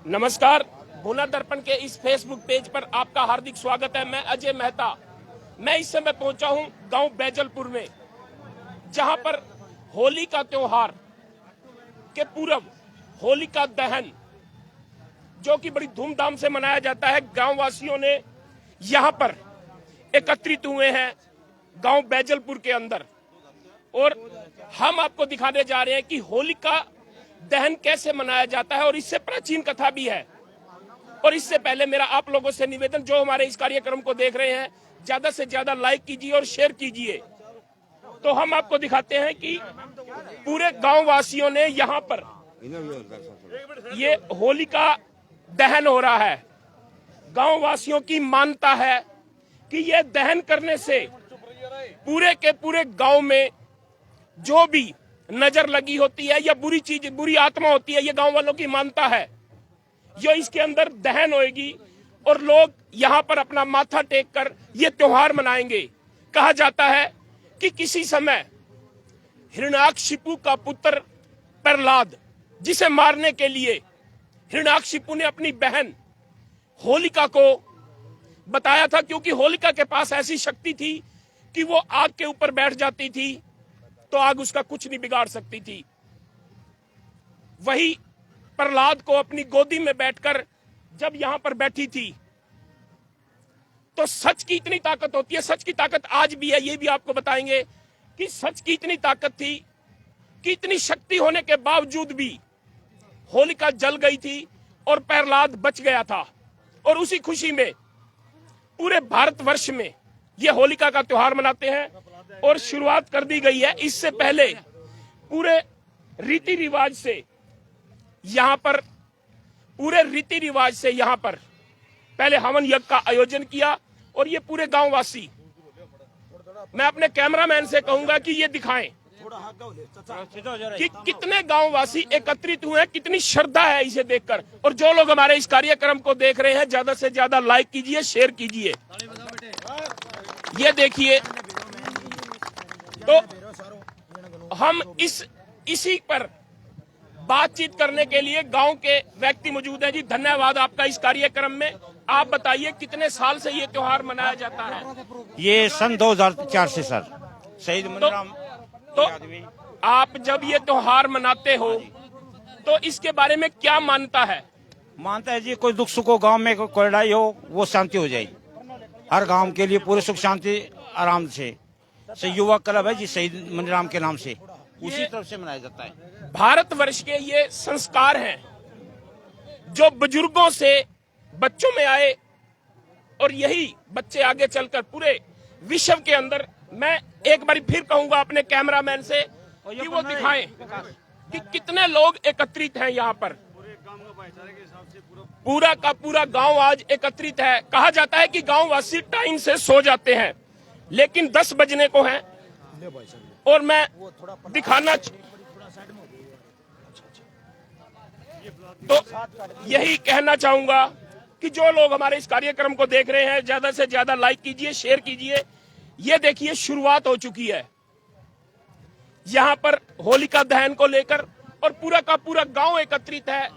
नमस्कार। भोला दर्पण के इस फेसबुक पेज पर आपका हार्दिक स्वागत है। मैं अजय मेहता। मैं इस समय पहुंचा हूं गांव बैजलपुर में, जहां पर होली का त्योहार के पूर्व होलिका दहन जो कि बड़ी धूमधाम से मनाया जाता है। गांव वासियों ने यहां पर एकत्रित हुए हैं गांव बैजलपुर के अंदर, और हम आपको दिखाने जा रहे हैं कि होलिका दहन कैसे मनाया जाता है, और इससे प्राचीन कथा भी है। और इससे पहले मेरा आप लोगों से निवेदन, जो हमारे इस कार्यक्रम को देख रहे हैं, ज्यादा से ज्यादा लाइक कीजिए और शेयर कीजिए। तो हम आपको दिखाते हैं कि पूरे गांव वासियों ने यहाँ पर ये होलिका दहन हो रहा है। गांव वासियों की मान्यता है कि यह दहन करने से पूरे के पूरे गांव में जो भी नजर लगी होती है या बुरी चीज, बुरी आत्मा होती है, ये गांव वालों की मान्यता है, जो इसके अंदर दहन होएगी और लोग यहां पर अपना माथा टेक कर ये त्योहार मनाएंगे। कहा जाता है कि किसी समय हिरण्याकशिपु का पुत्र प्रहलाद, जिसे मारने के लिए हिरण्याकशिपु ने अपनी बहन होलिका को बताया था, क्योंकि होलिका के पास ऐसी शक्ति थी कि वो आग के ऊपर बैठ जाती थी तो आग उसका कुछ नहीं बिगाड़ सकती थी। वही प्रहलाद को अपनी गोदी में बैठकर जब यहां पर बैठी थी, तो सच की इतनी ताकत होती है, सच की ताकत आज भी है, ये भी आपको बताएंगे कि सच की इतनी ताकत थी कि इतनी शक्ति होने के बावजूद भी होलिका जल गई थी और प्रहलाद बच गया था। और उसी खुशी में पूरे भारतवर्ष में ये होलिका का त्योहार मनाते हैं और शुरुआत कर दी गई है। इससे पहले पूरे रीति रिवाज से यहाँ पर पहले हवन यज्ञ का आयोजन किया, और ये पूरे गांववासी, मैं अपने कैमरामैन से कहूंगा कि ये दिखाएं कि कितने गांववासी एकत्रित हुए हैं, कितनी श्रद्धा है इसे देखकर। और जो लोग हमारे इस कार्यक्रम को देख रहे हैं, ज्यादा से ज्यादा लाइक कीजिए, शेयर कीजिए। ये देखिए, तो हम इसी पर बातचीत करने के लिए गांव के व्यक्ति मौजूद हैं। जी, धन्यवाद आपका इस कार्यक्रम में। आप बताइए, कितने साल से ये त्योहार मनाया जाता है? ये सन 2004 से सर, शहीद मुनीराम। तो आप जब ये त्योहार मनाते हो तो इसके बारे में क्या मानता है? मानता है जी, कोई दुख सुख हो, गांव में कोई लड़ाई हो, वो शांति हो जाए। हर गांव के लिए पूरे सुख शांति आराम से युवा क्लब है जी, शहीद मुनीराम के नाम से, उसी तरफ से मनाया जाता है। भारतवर्ष के ये संस्कार हैं जो बुजुर्गों से बच्चों में आए, और यही बच्चे आगे चलकर पूरे विश्व के अंदर, मैं एक बार फिर कहूंगा अपने कैमरामैन से कि वो दिखाएं कि कितने लोग एकत्रित हैं यहाँ पर। पूरा का पूरा गांव आज एकत्रित है। कहा जाता है कि गांववासी टाइम से सो जाते हैं, लेकिन 10 बजने को हैं, और मैं दिखाना, तो यही कहना चाहूंगा कि जो लोग हमारे इस कार्यक्रम को देख रहे हैं, ज्यादा से ज्यादा लाइक कीजिए, शेयर कीजिए। ये देखिए, शुरुआत हो चुकी है यहां पर होलिका दहन को लेकर, और पूरा का पूरा गांव एकत्रित है,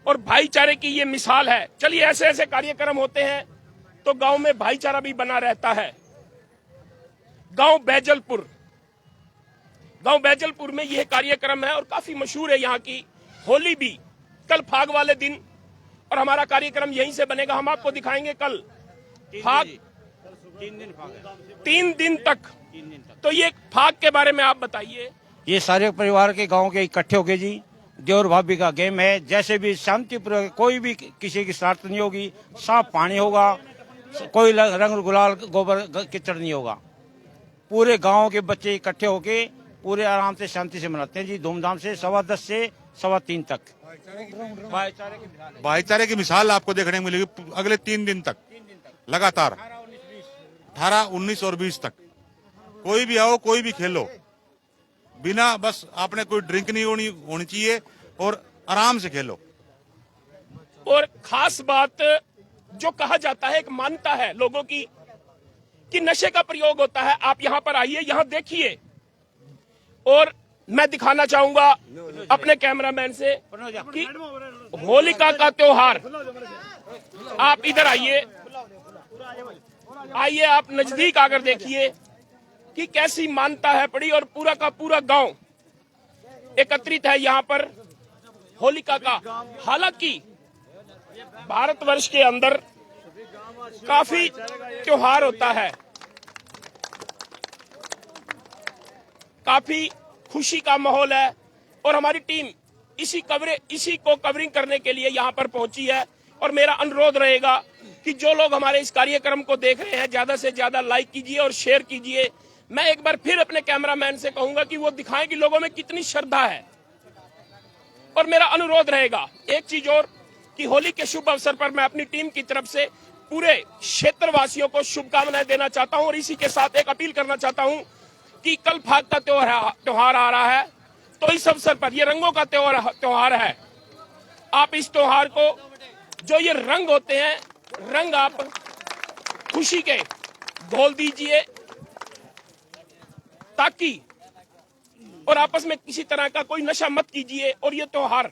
और भाईचारे की ये मिसाल है। चलिए, ऐसे ऐसे कार्यक्रम होते हैं तो गांव में भाईचारा भी बना रहता है। गांव बैजलपुर में यह कार्यक्रम है और काफी मशहूर है यहाँ की होली भी। कल फाग वाले दिन, और हमारा कार्यक्रम यहीं से बनेगा, हम आपको दिखाएंगे कल फाग। 3 दिन तक। तो ये फाग के बारे में आप बताइए। ये सारे परिवार के गांव के इकट्ठे होके जी, देवर भाभी का गेम है। जैसे भी शांतिपूर्वक, कोई भी किसी की शरारत नहीं होगी, साफ पानी होगा, कोई रंग गुलाल गोबर कीचड़ नहीं होगा। पूरे गांव के बच्चे इकट्ठे होके पूरे आराम से शांति से मनाते हैं जी, धूमधाम से। 10:15 से 3:15 तक भाईचारे की मिसाल आपको देखने को मिलेगी अगले 3 दिन तक लगातार, 18, 19 और 20 तक। कोई भी आओ, कोई भी खेलो, बिना, बस आपने कोई ड्रिंक नहीं होनी चाहिए, और आराम से खेलो। और खास बात जो कहा जाता है, एक मान्यता है लोगों की कि नशे का प्रयोग होता है। आप यहाँ पर आइए, यहाँ देखिए, और मैं दिखाना चाहूंगा अपने कैमरामैन से कि होलिका का त्योहार, आप इधर आइए, आइए आप नजदीक आकर देखिए कि कैसी मान्यता है पड़ी, और पूरा का पूरा गांव एकत्रित है यहाँ पर होलिका का। हालांकि भारतवर्ष के अंदर काफी त्योहार होता है, काफी खुशी का माहौल है, और हमारी टीम इसी को कवरिंग करने के लिए यहाँ पर पहुंची है। और मेरा अनुरोध रहेगा कि जो लोग हमारे इस कार्यक्रम को देख रहे हैं, ज्यादा से ज्यादा लाइक कीजिए और शेयर कीजिए। मैं एक बार फिर अपने कैमरामैन से कहूंगा कि वो दिखाएं कि लोगों में कितनी श्रद्धा है। और मेरा अनुरोध रहेगा एक चीज और, कि होली के शुभ अवसर पर मैं अपनी टीम की तरफ से पूरे क्षेत्रवासियों को शुभकामनाएं देना चाहता हूं, और इसी के साथ एक अपील करना चाहता हूं कि कल फाग का त्योहार आ रहा है, तो इस अवसर पर, ये रंगों का त्योहार है, आप इस त्योहार को, जो ये रंग होते हैं, रंग आप खुशी के घोल दीजिए, ताकि, और आपस में किसी तरह का कोई नशा मत कीजिए, और ये त्योहार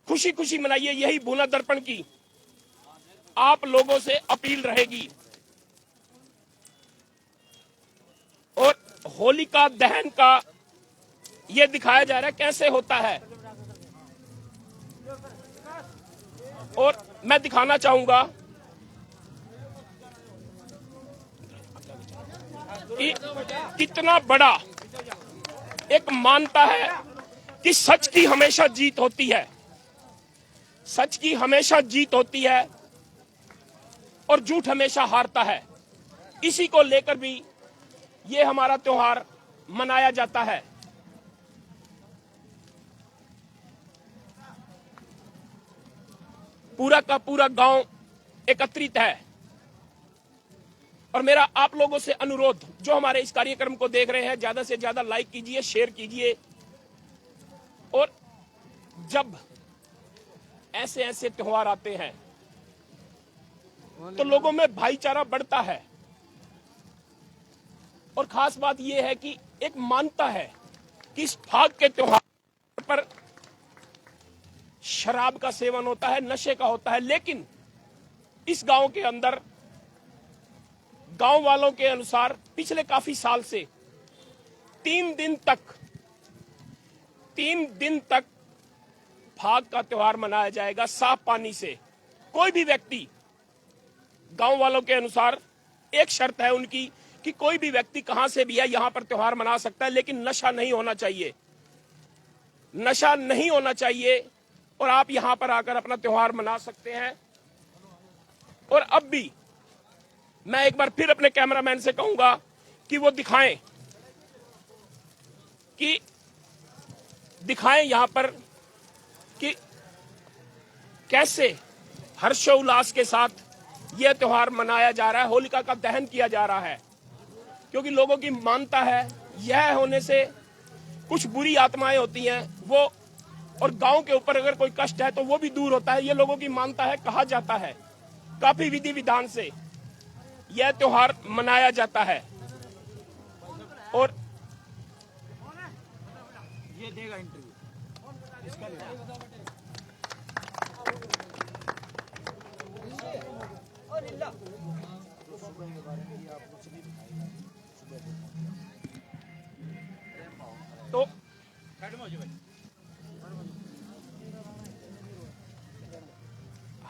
खुशी खुशी मनाइए। यही भूना दर्पण की आप लोगों से अपील रहेगी। और होलिका दहन का ये दिखाया जा रहा है कैसे होता है, और मैं दिखाना चाहूंगा कि कितना बड़ा एक मान्यता है कि सच की हमेशा जीत होती है, सच की हमेशा जीत होती है, और झूठ हमेशा हारता है। इसी को लेकर भी ये हमारा त्योहार मनाया जाता है। पूरा का पूरा गांव एकत्रित है, और मेरा आप लोगों से अनुरोध, जो हमारे इस कार्यक्रम को देख रहे हैं, ज्यादा से ज्यादा लाइक कीजिए, शेयर कीजिए। और जब ऐसे ऐसे त्योहार आते हैं तो लोगों में भाईचारा बढ़ता है, और खास बात यह है कि एक मान्यता है कि इस फाग के त्योहार पर शराब का सेवन होता है, नशे का होता है, लेकिन इस गांव के अंदर, गांव वालों के अनुसार, पिछले काफी साल से 3 दिन तक फाग का त्योहार मनाया जाएगा साफ पानी से। कोई भी व्यक्ति, गांव वालों के अनुसार एक शर्त है उनकी कि कोई भी व्यक्ति कहां से भी है यहां पर त्योहार मना सकता है, लेकिन नशा नहीं होना चाहिए, नशा नहीं होना चाहिए, और आप यहां पर आकर अपना त्योहार मना सकते हैं। और अब भी मैं एक बार फिर अपने कैमरामैन से कहूंगा कि वो दिखाएं यहां पर कि कैसे हर्षोल्लास के साथ यह त्योहार मनाया जा रहा है, होलिका का दहन किया जा रहा है। क्योंकि लोगों की मान्यता है यह होने से कुछ बुरी आत्माएं होती हैं वो, और गांव के ऊपर अगर कोई कष्ट है तो वो भी दूर होता है, ये लोगों की मान्यता है। कहा जाता है काफी विधि विधान से यह त्योहार मनाया जाता है। और ये देगा इंटरव्यू तो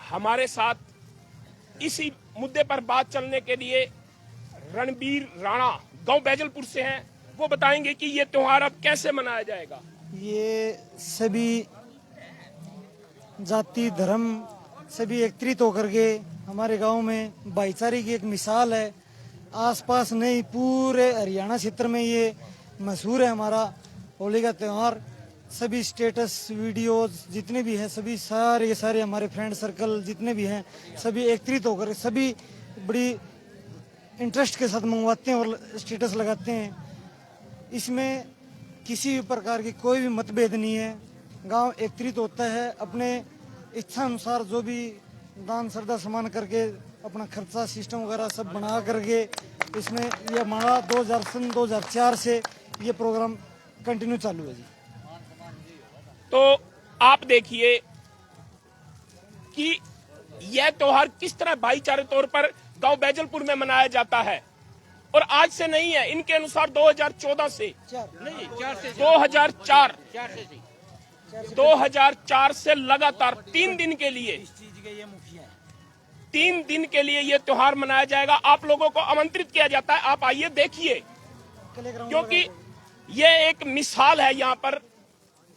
हमारे साथ इसी मुद्दे पर बात चलने के लिए रणबीर राणा गांव बैजलपुर से हैं। वो बताएंगे कि ये त्योहार अब कैसे मनाया जाएगा। ये सभी जाति धर्म सभी एकत्रित होकर के हमारे गांव में भाईचारे की एक मिसाल है। आसपास नहीं, पूरे हरियाणा क्षेत्र में ये मशहूर है हमारा होली का त्यौहार। सभी स्टेटस वीडियोस जितने भी हैं, सभी सारे हमारे फ्रेंड सर्कल जितने भी हैं, सभी एकत्रित होकर सभी बड़ी इंटरेस्ट के साथ मंगवाते हैं और स्टेटस लगाते हैं। इसमें किसी भी प्रकार की कोई भी मतभेद नहीं है। गांव एकत्रित होता है, अपने इच्छा अनुसार जो भी दान श्रद्धा समान करके अपना खर्चा सिस्टम वगैरह सब बना करके इसमें ये हमारा 2004 से ये प्रोग्राम कंटिन्यू चालू है जी। तो आप देखिए कि यह त्योहार किस तरह भाईचारे तौर पर गांव बैजलपुर में मनाया जाता है। और आज से नहीं है, इनके अनुसार 2014 से नहीं 2004 से लगातार 3 दिन के लिए ये त्योहार मनाया जाएगा। आप लोगों को आमंत्रित किया जाता है, आप आइए देखिए, क्योंकि ये एक मिसाल है। यहाँ पर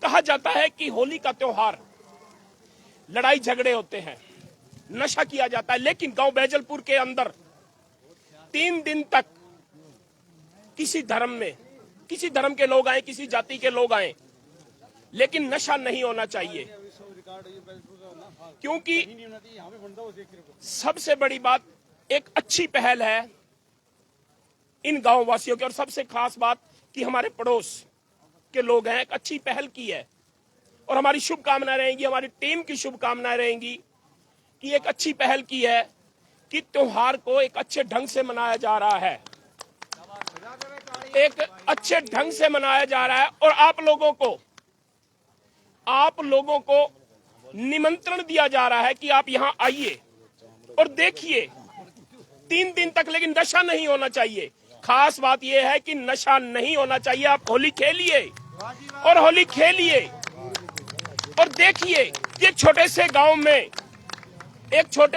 कहा जाता है कि होली का त्योहार, लड़ाई झगड़े होते हैं, नशा किया जाता है, लेकिन गांव बैजलपुर के अंदर 3 दिन तक किसी धर्म के लोग आए, किसी जाति के लोग आए, लेकिन नशा नहीं होना चाहिए। क्योंकि सबसे बड़ी बात, एक अच्छी पहल है इन गांव वासियों की, और सबसे खास बात कि हमारे पड़ोस के लोग हैं, एक अच्छी पहल की है। और हमारी शुभकामनाएं रहेंगी, हमारी टीम की शुभकामनाएं रहेंगी कि एक अच्छी पहल की है कि त्योहार को एक अच्छे ढंग से मनाया जा रहा है, एक अच्छे ढंग से मनाया जा रहा है। और आप लोगों को निमंत्रण दिया जा रहा है कि आप यहां आइए और देखिए 3 दिन तक, लेकिन नशा नहीं होना चाहिए। खास बात यह है कि नशा नहीं होना चाहिए। आप होली खेलिए और होली खेलिए और देखिए कि एक छोटे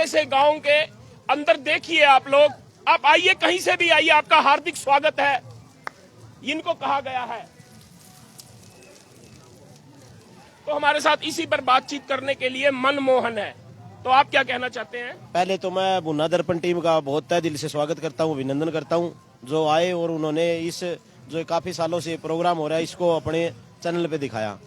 से गांव के अंदर देखिए आप लोग, आप आइए, कहीं से भी आइए, आपका हार्दिक स्वागत है। इनको कहा गया है। तो हमारे साथ इसी पर बातचीत करने के लिए मनमोहन है, तो आप क्या कहना चाहते हैं? पहले तो मैं भुन्ना दर्पण टीम का बहुत तहे दिल से स्वागत करता हूं, अभिनंदन करता हूं जो आए और उन्होंने इस जो काफी सालों से प्रोग्राम हो रहा है इसको अपने चैनल पे दिखाया।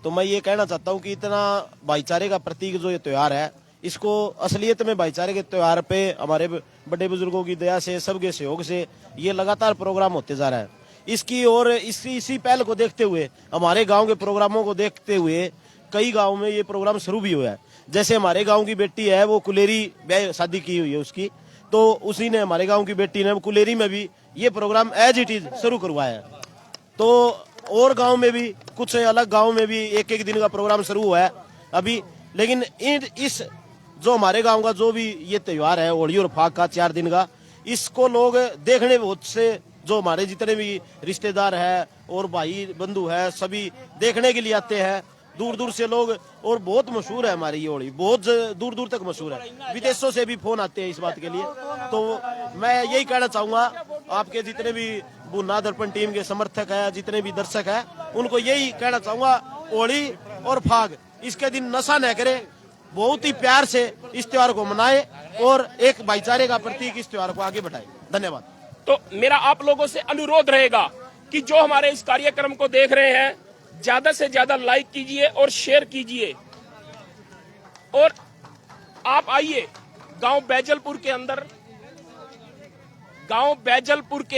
तो मैं ये कहना चाहता हूं कि इतना भाईचारे का प्रतीक जो ये त्योहार है, इसको असलियत में भाईचारे के त्योहार पे हमारे बड़े बुजुर्गों की दया से, सबके सहयोग से ये लगातार प्रोग्राम होते जा रहा है। इसकी और इसी पहल को देखते हुए, हमारे गांव के प्रोग्रामों को देखते हुए कई गांव में ये प्रोग्राम शुरू भी हुआ है। जैसे हमारे गांव की बेटी है, वो कुलेरी शादी की हुई है उसकी, तो उसी ने, हमारे गांव की बेटी ने कुलेरी में भी ये प्रोग्राम एज इट इज शुरू करवाया है। तो और गांव में भी, कुछ अलग गांव में भी एक दिन का प्रोग्राम शुरू हुआ है अभी। लेकिन इस जो हमारे गांव का जो भी ये त्योहार है होली और फाग का 4 दिन का, इसको लोग देखने बहुत से, जो हमारे जितने भी रिश्तेदार है और भाई बंधु है, सभी देखने के लिए आते हैं दूर दूर से लोग। और बहुत मशहूर है हमारी ये होली, बहुत दूर दूर तक मशहूर है, विदेशों से भी फोन आते हैं इस बात के लिए। तो मैं यही कहना चाहूंगा, आपके जितने भी भुन्ना दर्पण टीम के समर्थक है, जितने भी दर्शक है, उनको यही कहना चाहूंगा, होली और फाग इसके दिन नशा न करे, बहुत ही प्यार से इस त्योहार को मनाए और एक भाईचारे का प्रतीक इस त्योहार को आगे बढ़ाए। धन्यवाद। तो मेरा आप लोगों से अनुरोध रहेगा कि जो हमारे इस कार्यक्रम को देख रहे हैं, ज्यादा से ज्यादा लाइक कीजिए और शेयर कीजिए। और आप आइए गांव बैजलपुर के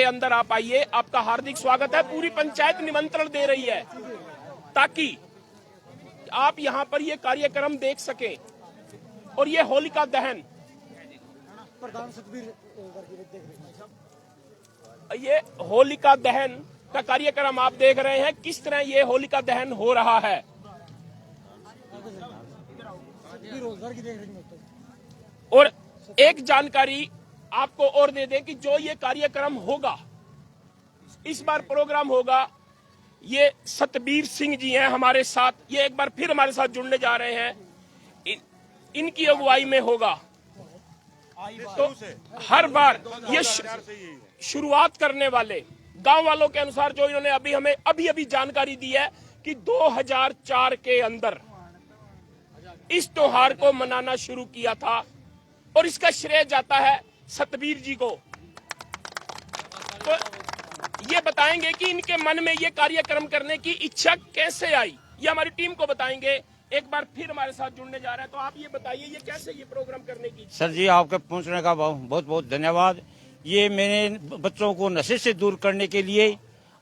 अंदर आप आइए, आपका हार्दिक स्वागत है। पूरी पंचायत निमंत्रण दे रही है ताकि आप यहां पर ये कार्यक्रम देख सकें। और ये होलिका दहन, ये होलिका दहन का कार्यक्रम आप देख रहे हैं, किस तरह ये होलिका दहन हो रहा है। और एक जानकारी आपको और दे दें कि जो ये कार्यक्रम होगा, इस बार प्रोग्राम होगा, ये सतबीर सिंह जी हैं हमारे साथ, ये एक बार फिर हमारे साथ जुड़ने जा रहे हैं, इनकी अगुवाई में होगा। तो हर बार ये शुरुआत करने वाले गांव वालों के अनुसार, जो इन्होंने हमें अभी जानकारी दी है कि 2004 के अंदर इस त्योहार को मनाना शुरू किया था, और इसका श्रेय जाता है सतबीर जी को। तो ये बताएंगे कि इनके मन में ये कार्यक्रम करने की इच्छा कैसे आई, ये हमारी टीम को बताएंगे। एक बार फिर हमारे साथ जुड़ने जा रहे हैं, तो आप ये बताइए ये कैसे ये प्रोग्राम करने की इच्छा? सर जी, आपके पहुंचने का बहुत बहुत धन्यवाद। ये मैंने बच्चों को नशे से दूर करने के लिए,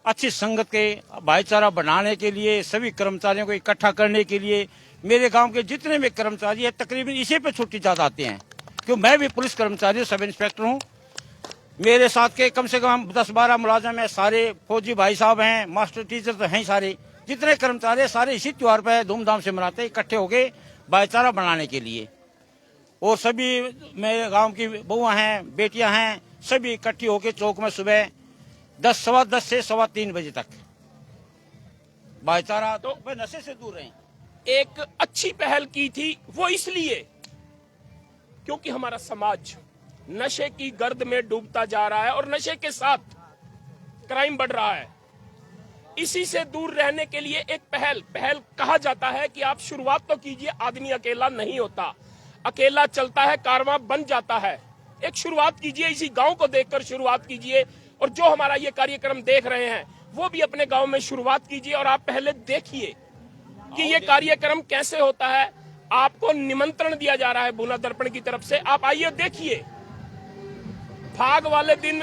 अच्छी संगत के भाईचारा बनाने के लिए, सभी कर्मचारियों को इकट्ठा करने के लिए, मेरे गांव के जितने भी कर्मचारी हैं तकरीबन इसी पे छुट्टी ज़्यादा आते हैं, क्योंकि मैं भी पुलिस कर्मचारी, सब इंस्पेक्टर हूँ। मेरे साथ के कम से कम 10-12 मुलाजिम है, सारे फौजी भाई साहब हैं, मास्टर टीचर तो हैं, सारे जितने कर्मचारी सारे इसी त्योहार पर धूमधाम से मनाते हैं, इकट्ठे होके भाईचारा बनाने के लिए। और सभी मेरे गांव की बहुआं हैं, बेटियां हैं, सभी इकट्ठी होकर चौक में सुबह 10 से 3:15 बजे तक भाईचारा तो नशे से दूर रहें। एक अच्छी पहल की थी, वो इसलिए क्योंकि हमारा समाज नशे की गर्द में डूबता जा रहा है और नशे के साथ क्राइम बढ़ रहा है। इसी से दूर रहने के लिए एक पहल कहा जाता है कि आप शुरुआत तो कीजिए, आदमी अकेला नहीं होता, अकेला चलता है कारवां बन जाता है। एक शुरुआत कीजिए, इसी गांव को देखकर शुरुआत कीजिए, और जो हमारा ये कार्यक्रम देख रहे हैं वो भी अपने गांव में शुरुआत कीजिए और आप पहले देखिए कि ये कार्यक्रम कैसे होता है। आपको निमंत्रण दिया जा रहा है भूना दर्पण की तरफ से, आप आइए देखिए। फाग वाले दिन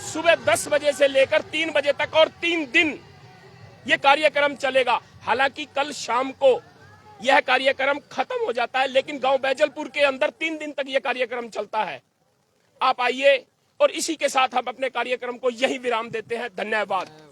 सुबह 10 बजे से लेकर 3 बजे तक और 3 दिन ये कार्यक्रम चलेगा। हालांकि कल शाम को यह कार्यक्रम खत्म हो जाता है, लेकिन गांव बैजलपुर के अंदर 3 दिन तक यह कार्यक्रम चलता है। आप आइए, और इसी के साथ हम अपने कार्यक्रम को यही विराम देते हैं। धन्यवाद।